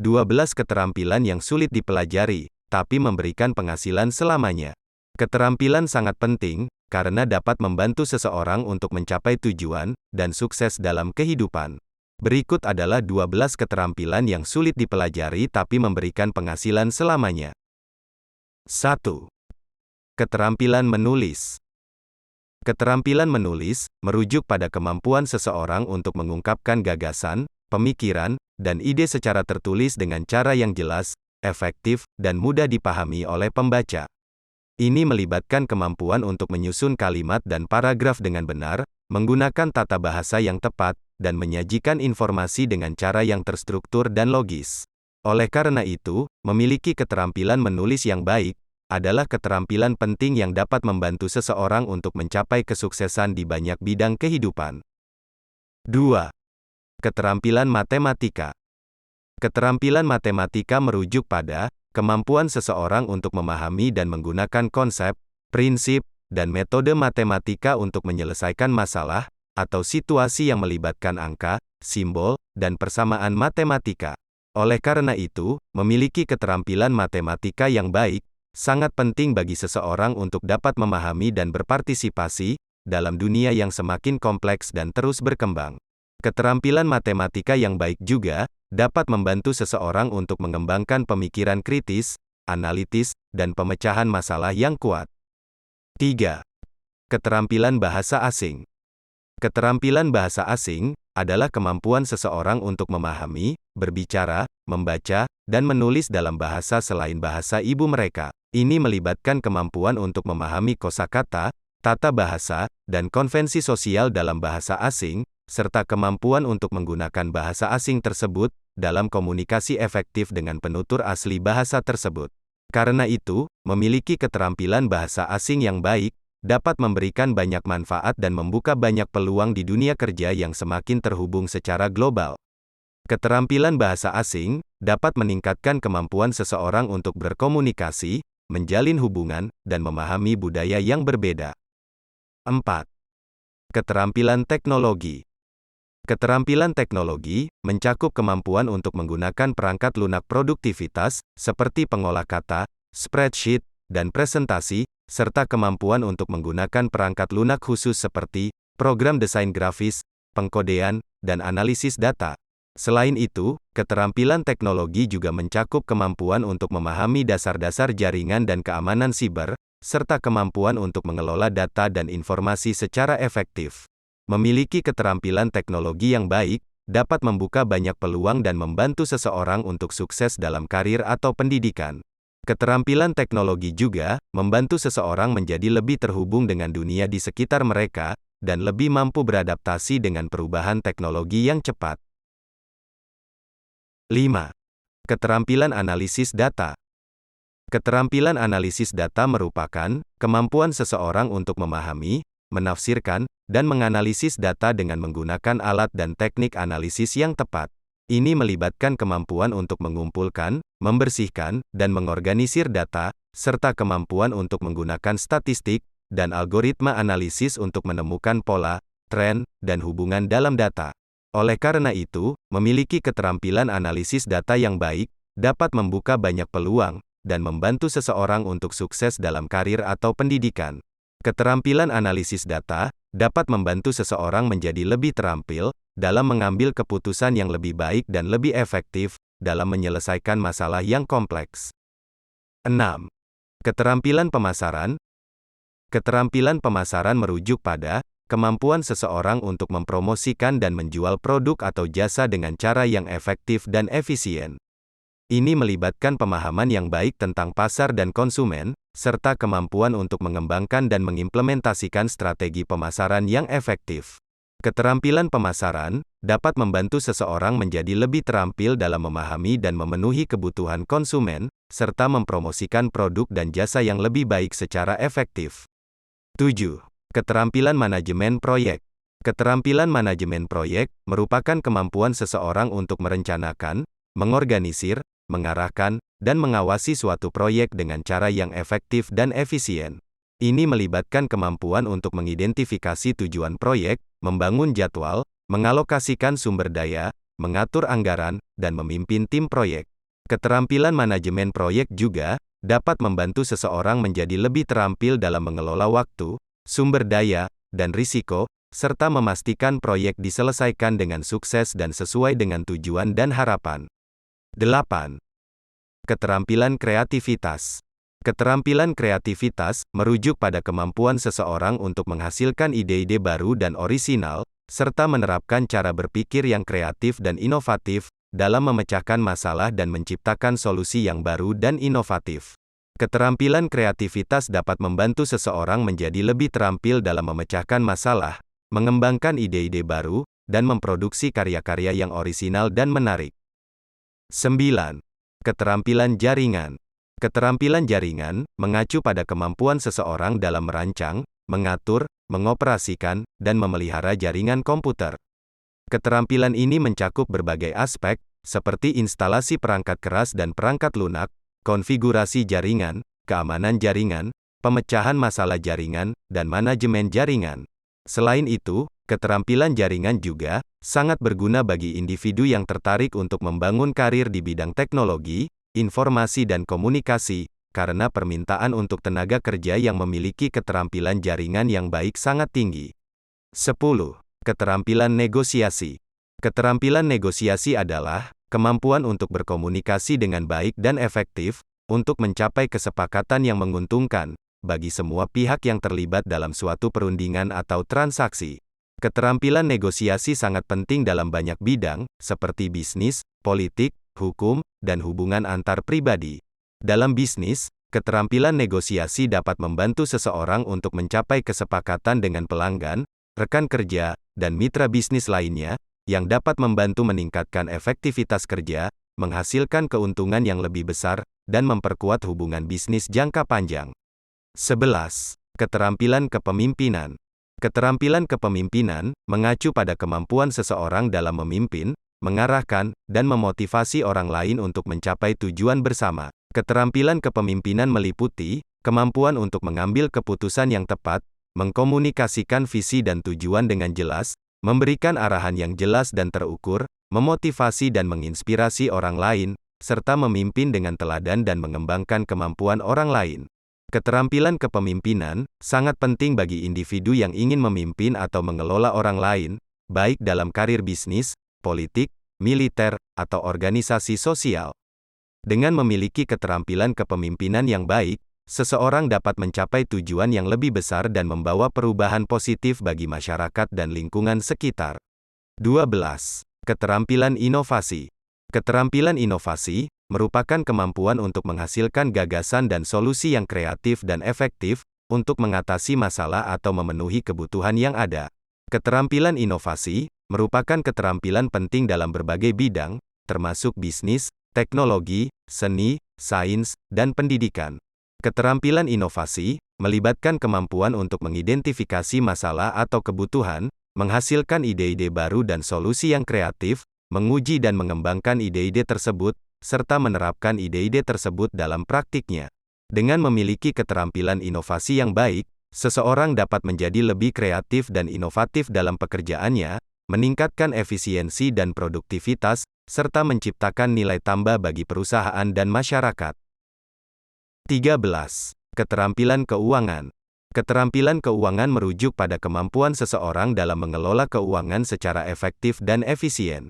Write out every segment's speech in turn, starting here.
12 keterampilan yang sulit dipelajari, tapi memberikan penghasilan selamanya. Keterampilan sangat penting, karena dapat membantu seseorang untuk mencapai tujuan, dan sukses dalam kehidupan. Berikut adalah 12 keterampilan yang sulit dipelajari tapi memberikan penghasilan selamanya. 1. Keterampilan menulis. Keterampilan menulis merujuk pada kemampuan seseorang untuk mengungkapkan gagasan, pemikiran, dan ide secara tertulis dengan cara yang jelas, efektif, dan mudah dipahami oleh pembaca. Ini melibatkan kemampuan untuk menyusun kalimat dan paragraf dengan benar, menggunakan tata bahasa yang tepat, dan menyajikan informasi dengan cara yang terstruktur dan logis. Oleh karena itu, memiliki keterampilan menulis yang baik adalah keterampilan penting yang dapat membantu seseorang untuk mencapai kesuksesan di banyak bidang kehidupan. 2. Keterampilan matematika. Keterampilan matematika merujuk pada kemampuan seseorang untuk memahami dan menggunakan konsep, prinsip, dan metode matematika untuk menyelesaikan masalah atau situasi yang melibatkan angka, simbol, dan persamaan matematika. Oleh karena itu, memiliki keterampilan matematika yang baik sangat penting bagi seseorang untuk dapat memahami dan berpartisipasi dalam dunia yang semakin kompleks dan terus berkembang. Keterampilan matematika yang baik juga dapat membantu seseorang untuk mengembangkan pemikiran kritis, analitis, dan pemecahan masalah yang kuat. 3. Keterampilan bahasa asing. Keterampilan bahasa asing adalah kemampuan seseorang untuk memahami, berbicara, membaca, dan menulis dalam bahasa selain bahasa ibu mereka. Ini melibatkan kemampuan untuk memahami kosakata, tata bahasa, dan konvensi sosial dalam bahasa asing, serta kemampuan untuk menggunakan bahasa asing tersebut dalam komunikasi efektif dengan penutur asli bahasa tersebut. Karena itu, memiliki keterampilan bahasa asing yang baik dapat memberikan banyak manfaat dan membuka banyak peluang di dunia kerja yang semakin terhubung secara global. Keterampilan bahasa asing dapat meningkatkan kemampuan seseorang untuk berkomunikasi, menjalin hubungan, dan memahami budaya yang berbeda. 4. Keterampilan teknologi. Keterampilan teknologi mencakup kemampuan untuk menggunakan perangkat lunak produktivitas, seperti pengolah kata, spreadsheet, dan presentasi, serta kemampuan untuk menggunakan perangkat lunak khusus seperti program desain grafis, pengkodean, dan analisis data. Selain itu, keterampilan teknologi juga mencakup kemampuan untuk memahami dasar-dasar jaringan dan keamanan siber, serta kemampuan untuk mengelola data dan informasi secara efektif. Memiliki keterampilan teknologi yang baik dapat membuka banyak peluang dan membantu seseorang untuk sukses dalam karir atau pendidikan. Keterampilan teknologi juga membantu seseorang menjadi lebih terhubung dengan dunia di sekitar mereka dan lebih mampu beradaptasi dengan perubahan teknologi yang cepat. 5. Keterampilan analisis data. Keterampilan analisis data merupakan kemampuan seseorang untuk memahami, menafsirkan, dan menganalisis data dengan menggunakan alat dan teknik analisis yang tepat. Ini melibatkan kemampuan untuk mengumpulkan, membersihkan, dan mengorganisir data, serta kemampuan untuk menggunakan statistik dan algoritma analisis untuk menemukan pola, tren, dan hubungan dalam data. Oleh karena itu, memiliki keterampilan analisis data yang baik dapat membuka banyak peluang dan membantu seseorang untuk sukses dalam karir atau pendidikan. Keterampilan analisis data dapat membantu seseorang menjadi lebih terampil dalam mengambil keputusan yang lebih baik dan lebih efektif dalam menyelesaikan masalah yang kompleks. 6. Keterampilan pemasaran. Keterampilan pemasaran merujuk pada kemampuan seseorang untuk mempromosikan dan menjual produk atau jasa dengan cara yang efektif dan efisien. Ini melibatkan pemahaman yang baik tentang pasar dan konsumen, serta kemampuan untuk mengembangkan dan mengimplementasikan strategi pemasaran yang efektif. Keterampilan pemasaran dapat membantu seseorang menjadi lebih terampil dalam memahami dan memenuhi kebutuhan konsumen, serta mempromosikan produk dan jasa yang lebih baik secara efektif. 7. Keterampilan manajemen proyek. Keterampilan manajemen proyek merupakan kemampuan seseorang untuk merencanakan, mengorganisir, mengarahkan, dan mengawasi suatu proyek dengan cara yang efektif dan efisien. Ini melibatkan kemampuan untuk mengidentifikasi tujuan proyek, membangun jadwal, mengalokasikan sumber daya, mengatur anggaran, dan memimpin tim proyek. Keterampilan manajemen proyek juga dapat membantu seseorang menjadi lebih terampil dalam mengelola waktu, sumber daya, dan risiko, serta memastikan proyek diselesaikan dengan sukses dan sesuai dengan tujuan dan harapan. 8. Keterampilan kreativitas. Keterampilan kreativitas merujuk pada kemampuan seseorang untuk menghasilkan ide-ide baru dan orisinal, serta menerapkan cara berpikir yang kreatif dan inovatif dalam memecahkan masalah dan menciptakan solusi yang baru dan inovatif. Keterampilan kreativitas dapat membantu seseorang menjadi lebih terampil dalam memecahkan masalah, mengembangkan ide-ide baru, dan memproduksi karya-karya yang orisinal dan menarik. 9. Keterampilan jaringan. Keterampilan jaringan mengacu pada kemampuan seseorang dalam merancang, mengatur, mengoperasikan, dan memelihara jaringan komputer. Keterampilan ini mencakup berbagai aspek, seperti instalasi perangkat keras dan perangkat lunak, konfigurasi jaringan, keamanan jaringan, pemecahan masalah jaringan, dan manajemen jaringan. Selain itu, keterampilan jaringan juga sangat berguna bagi individu yang tertarik untuk membangun karir di bidang teknologi, informasi dan komunikasi, karena permintaan untuk tenaga kerja yang memiliki keterampilan jaringan yang baik sangat tinggi. 10. Keterampilan negosiasi. Keterampilan negosiasi adalah kemampuan untuk berkomunikasi dengan baik dan efektif, untuk mencapai kesepakatan yang menguntungkan bagi semua pihak yang terlibat dalam suatu perundingan atau transaksi. Keterampilan negosiasi sangat penting dalam banyak bidang, seperti bisnis, politik, hukum, dan hubungan antar pribadi. Dalam bisnis, keterampilan negosiasi dapat membantu seseorang untuk mencapai kesepakatan dengan pelanggan, rekan kerja, dan mitra bisnis lainnya, yang dapat membantu meningkatkan efektivitas kerja, menghasilkan keuntungan yang lebih besar, dan memperkuat hubungan bisnis jangka panjang. 11. Keterampilan kepemimpinan. Keterampilan kepemimpinan mengacu pada kemampuan seseorang dalam memimpin, mengarahkan, dan memotivasi orang lain untuk mencapai tujuan bersama. Keterampilan kepemimpinan meliputi kemampuan untuk mengambil keputusan yang tepat, mengkomunikasikan visi dan tujuan dengan jelas, memberikan arahan yang jelas dan terukur, memotivasi dan menginspirasi orang lain, serta memimpin dengan teladan dan mengembangkan kemampuan orang lain. Keterampilan kepemimpinan sangat penting bagi individu yang ingin memimpin atau mengelola orang lain, baik dalam karir bisnis, politik, militer, atau organisasi sosial. Dengan memiliki keterampilan kepemimpinan yang baik, seseorang dapat mencapai tujuan yang lebih besar dan membawa perubahan positif bagi masyarakat dan lingkungan sekitar. 12. Keterampilan inovasi. Keterampilan inovasi merupakan kemampuan untuk menghasilkan gagasan dan solusi yang kreatif dan efektif untuk mengatasi masalah atau memenuhi kebutuhan yang ada. Keterampilan inovasi merupakan keterampilan penting dalam berbagai bidang, termasuk bisnis, teknologi, seni, sains, dan pendidikan. Keterampilan inovasi melibatkan kemampuan untuk mengidentifikasi masalah atau kebutuhan, menghasilkan ide-ide baru dan solusi yang kreatif, menguji dan mengembangkan ide-ide tersebut, serta menerapkan ide-ide tersebut dalam praktiknya. Dengan memiliki keterampilan inovasi yang baik, seseorang dapat menjadi lebih kreatif dan inovatif dalam pekerjaannya, meningkatkan efisiensi dan produktivitas, serta menciptakan nilai tambah bagi perusahaan dan masyarakat. 13. Keterampilan keuangan. Keterampilan keuangan merujuk pada kemampuan seseorang dalam mengelola keuangan secara efektif dan efisien.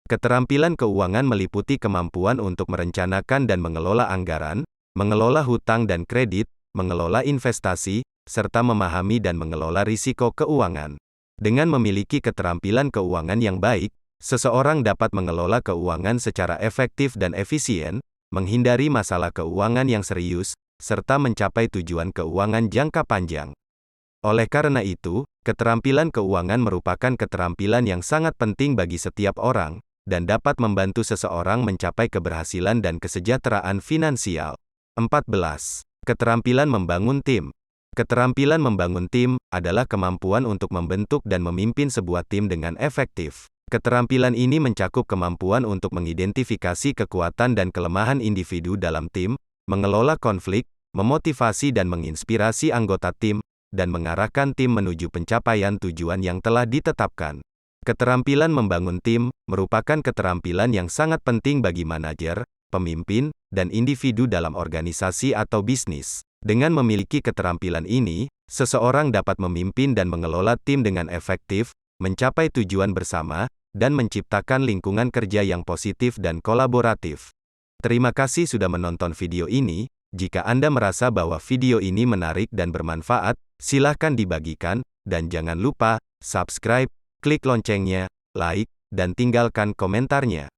Keterampilan keuangan meliputi kemampuan untuk merencanakan dan mengelola anggaran, mengelola hutang dan kredit, mengelola investasi, serta memahami dan mengelola risiko keuangan. Dengan memiliki keterampilan keuangan yang baik, seseorang dapat mengelola keuangan secara efektif dan efisien, menghindari masalah keuangan yang serius, serta mencapai tujuan keuangan jangka panjang. Oleh karena itu, keterampilan keuangan merupakan keterampilan yang sangat penting bagi setiap orang, dan dapat membantu seseorang mencapai keberhasilan dan kesejahteraan finansial. 14. Keterampilan membangun tim. Keterampilan membangun tim adalah kemampuan untuk membentuk dan memimpin sebuah tim dengan efektif. Keterampilan ini mencakup kemampuan untuk mengidentifikasi kekuatan dan kelemahan individu dalam tim, mengelola konflik, memotivasi dan menginspirasi anggota tim, dan mengarahkan tim menuju pencapaian tujuan yang telah ditetapkan. Keterampilan membangun tim merupakan keterampilan yang sangat penting bagi manajer, pemimpin, dan individu dalam organisasi atau bisnis. Dengan memiliki keterampilan ini, seseorang dapat memimpin dan mengelola tim dengan efektif, mencapai tujuan bersama, dan menciptakan lingkungan kerja yang positif dan kolaboratif. Terima kasih sudah menonton video ini. Jika Anda merasa bahwa video ini menarik dan bermanfaat, silahkan dibagikan, dan jangan lupa subscribe, klik loncengnya, like, dan tinggalkan komentarnya.